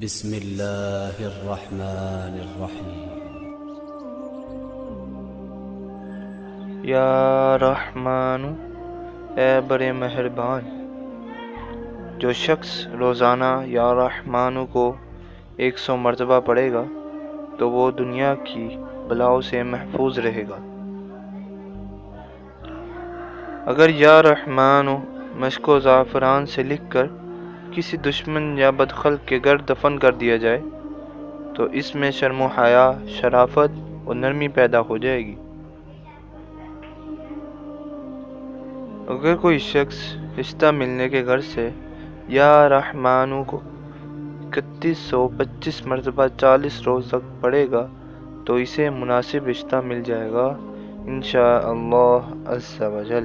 بسم اللہ الرحمن الرحیم۔ یا رحمان، اے بڑے مہربان۔ جو شخص روزانہ یا رحمان کو 100 مرتبہ پڑھے گا تو وہ دنیا کی بلاؤں سے محفوظ رہے گا۔ اگر یا رحمان مشک و زعفران سے لکھ کر کسی دشمن یا بدخلق کے گھر دفن کر دیا جائے تو اس میں شرم و حیا، شرافت اور نرمی پیدا ہو جائے گی۔ اگر کوئی شخص رشتہ ملنے کے گھر سے یا رحمان کو 3125 مرتبہ 40 روز تک پڑھے گا تو اسے مناسب رشتہ مل جائے گا انشاءاللہ عز و جل۔